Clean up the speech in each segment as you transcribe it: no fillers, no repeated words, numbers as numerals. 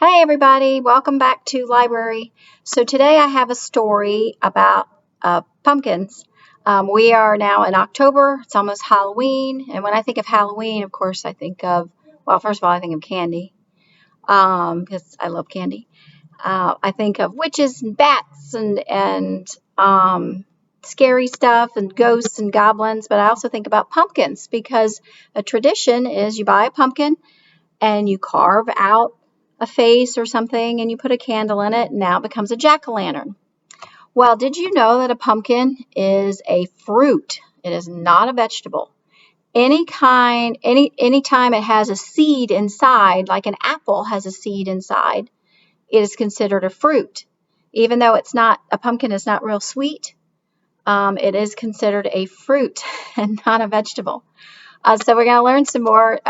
Hey everybody, welcome back to library. So today I have a story about pumpkins. We are now in October, it's almost Halloween, and when I think of Halloween, of course, I think of, well, first of all, I think of candy, because I love candy. I think of witches and bats and scary stuff and ghosts and goblins, but I also think about pumpkins because a tradition is you buy a pumpkin and you carve out a face or something and you put a candle in it, and now it becomes a jack-o'-lantern. Well, did you know that a pumpkin is a fruit? It is not a vegetable. Anytime it has a seed inside, like an apple has a seed inside, it is considered a fruit. Even though a pumpkin is not real sweet, it is considered a fruit and not a vegetable. So we're going to learn some more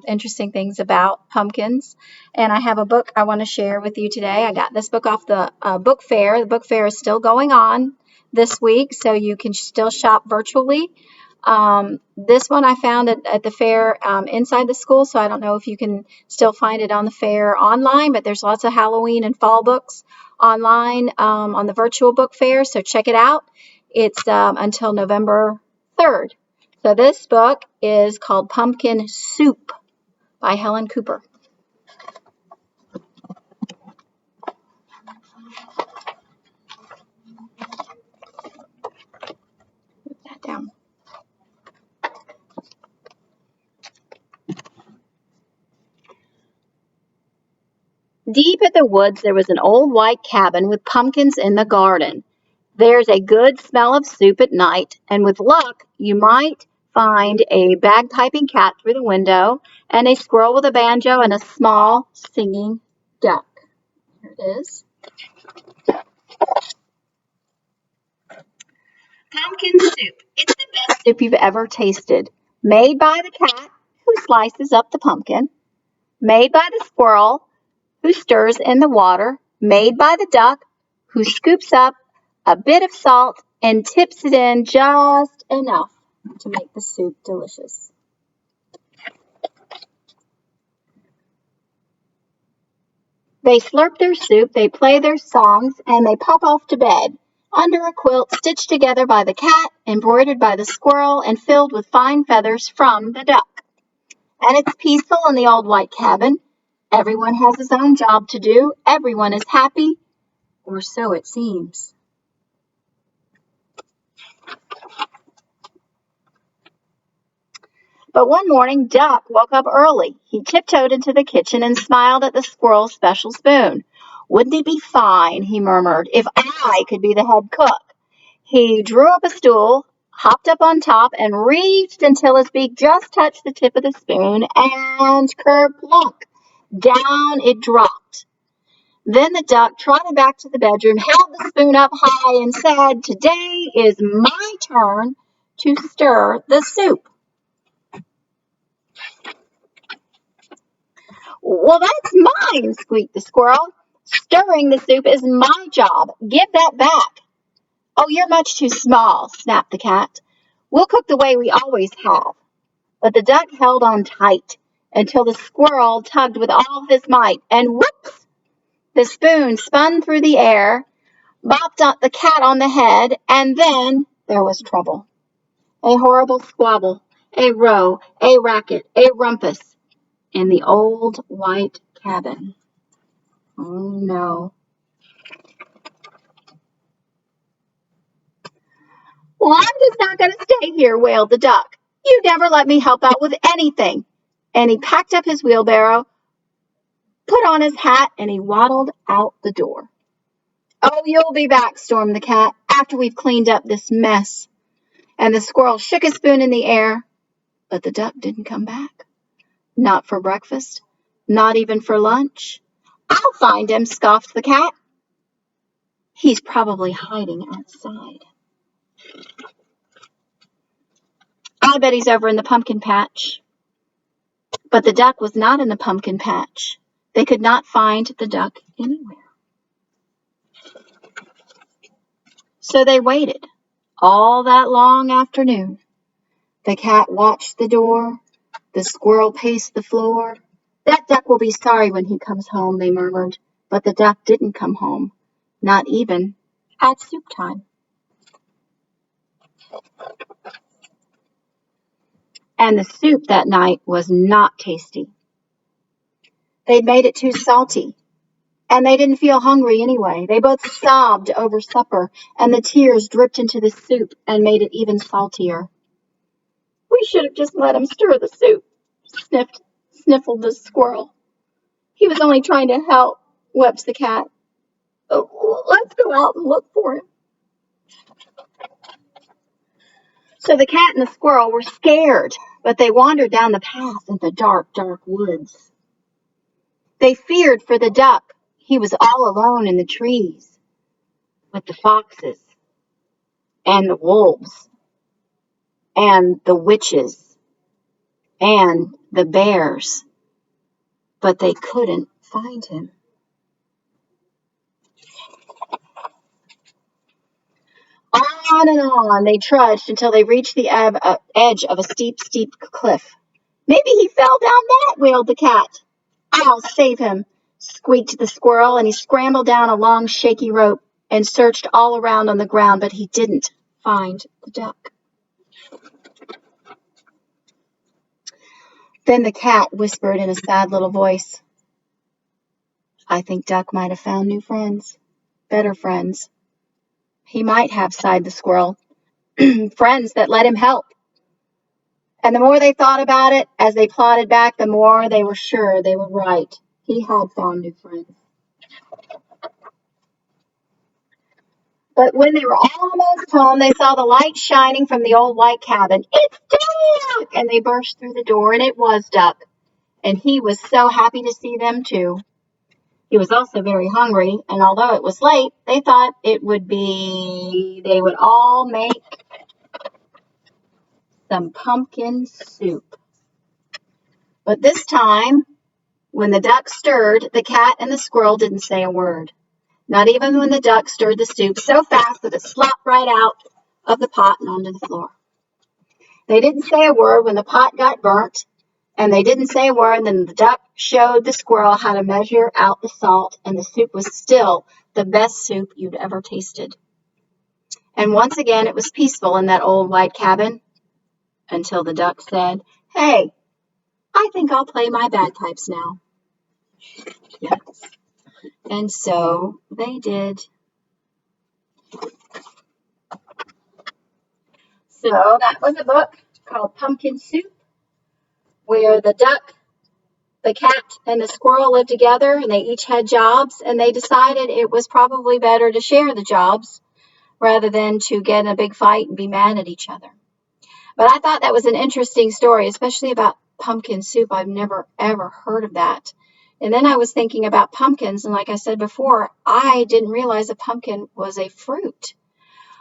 interesting things about pumpkins. And I have a book I want to share with you today. I got this book off the book fair. The book fair is still going on this week, so you can still shop virtually. This one I found at the fair inside the school, so I don't know if you can still find it on the fair online, but there's lots of Halloween and fall books online on the virtual book fair, so check it out. It's until November 3rd. So this book is called Pumpkin Soup by Helen Cooper. Put that down. Deep in the woods there was an old white cabin with pumpkins in the garden. There's a good smell of soup at night, and with luck you might find a bagpiping cat through the window, and a squirrel with a banjo, and a small singing duck. Here it is. Pumpkin soup. It's the best soup you've ever tasted. Made by the cat, who slices up the pumpkin. Made by the squirrel, who stirs in the water. Made by the duck, who scoops up a bit of salt and tips it in just enough to make the soup delicious. They slurp their soup, they play their songs, and they pop off to bed, under a quilt stitched together by the cat, embroidered by the squirrel, and filled with fine feathers from the duck. And it's peaceful in the old white cabin. Everyone has his own job to do. Everyone is happy, or so it seems. But one morning, Duck woke up early. He tiptoed into the kitchen and smiled at the squirrel's special spoon. Wouldn't it be fine, he murmured, if I could be the head cook? He drew up a stool, hopped up on top, and reached until his beak just touched the tip of the spoon, and kerplunk! Down it dropped. Then the duck trotted back to the bedroom, held the spoon up high, and said, "Today is my turn to stir the soup." "Well, that's mine," squeaked the squirrel. "Stirring the soup is my job. Give that back." "Oh, you're much too small," snapped the cat. "We'll cook the way we always have." But the duck held on tight until the squirrel tugged with all his might, and whoops! The spoon spun through the air, bopped the cat on the head, and then there was trouble. A horrible squabble, a row, a racket, a rumpus in the old white cabin. Oh no. "Well, I'm just not going to stay here," wailed the duck. "You never let me help out with anything." And he packed up his wheelbarrow, put on his hat, and he waddled out the door. "Oh, you'll be back," stormed the cat, "after we've cleaned up this mess." And the squirrel shook his spoon in the air, but the duck didn't come back. Not for breakfast, not even for lunch. "I'll find him," scoffed the cat. "He's probably hiding outside. I bet he's over in the pumpkin patch." But the duck was not in the pumpkin patch. They could not find the duck anywhere. So they waited all that long afternoon. The cat watched the door. The squirrel paced the floor. That duck will be sorry when he comes home," they murmured. But the duck didn't come home, not even at soup time. And the soup that night was not tasty. They'd made it too salty, and they didn't feel hungry anyway. They both sobbed over supper, and the tears dripped into the soup and made it even saltier. "We should have just let him stir the soup," sniffled the squirrel. "He was only trying to help," wept the cat. "Oh, let's go out and look for him." So the cat and the squirrel were scared, but they wandered down the path in the dark, dark woods. They feared for the duck. He was all alone in the trees with the foxes and the wolves and the witches and the bears, but they couldn't find him. On and on they trudged until they reached the edge of a steep, steep cliff. "Maybe he fell down that," wailed the cat. "I'll save him," squeaked the squirrel, and he scrambled down a long, shaky rope and searched all around on the ground, but he didn't find the duck. Then the cat whispered in a sad little voice, "I think Duck might have found new friends, better friends." "He might have," sighed the squirrel, "friends that let him help." And the more they thought about it, as they plodded back, the more they were sure they were right. He had found new friends. But when they were almost home, they saw the light shining from the old white cabin. "It's Duck!" And they burst through the door, and it was Duck. And he was so happy to see them, too. He was also very hungry, and although it was late, they thought they would all make some pumpkin soup. But this time, when the duck stirred, the cat and the squirrel didn't say a word. Not even when the duck stirred the soup so fast that it slopped right out of the pot and onto the floor. They didn't say a word when the pot got burnt, and they didn't say a word when the duck showed the squirrel how to measure out the salt, and the soup was still the best soup you'd ever tasted. And once again, it was peaceful in that old white cabin until the duck said, "Hey, I think I'll play my bagpipes now." Yes. And so they did. So that was a book called Pumpkin Soup, where the duck, the cat, and the squirrel lived together, and they each had jobs, and they decided it was probably better to share the jobs rather than to get in a big fight and be mad at each other. But I thought that was an interesting story, especially about pumpkin soup. I've never, ever heard of that. And then I was thinking about pumpkins, and like I said before, I didn't realize a pumpkin was a fruit.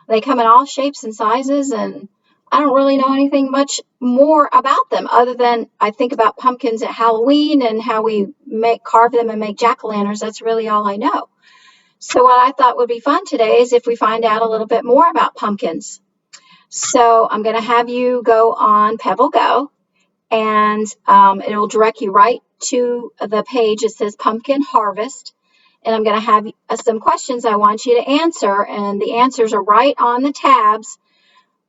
They come in all shapes and sizes, and I don't really know anything much more about them other than I think about pumpkins at Halloween and how we carve them and make jack-o'-lanterns. That's really all I know. So what I thought would be fun today is if we find out a little bit more about pumpkins. So I'm going to have you go on Pebble Go, and it will direct you right to the page. It says Pumpkin Harvest. And I'm going to have some questions I want you to answer, and the answers are right on the tabs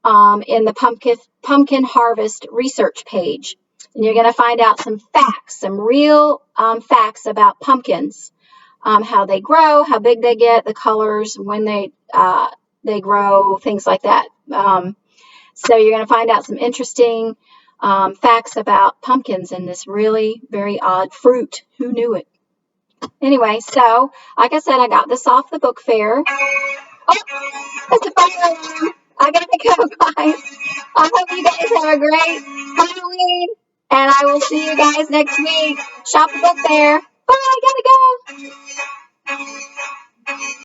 in the Pumpkin Harvest research page. And you're going to find out some facts, some real facts about pumpkins, how they grow, how big they get, the colors, when they grow, things like that. So you're going to find out some interesting facts about pumpkins and this really very odd fruit. Who knew it? Anyway, so like I said, I got this off the book fair. Oh, that's a fire alarm. I gotta go, guys. I hope you guys have a great Halloween, and I will see you guys next week. Shop the book fair. Bye, I gotta go.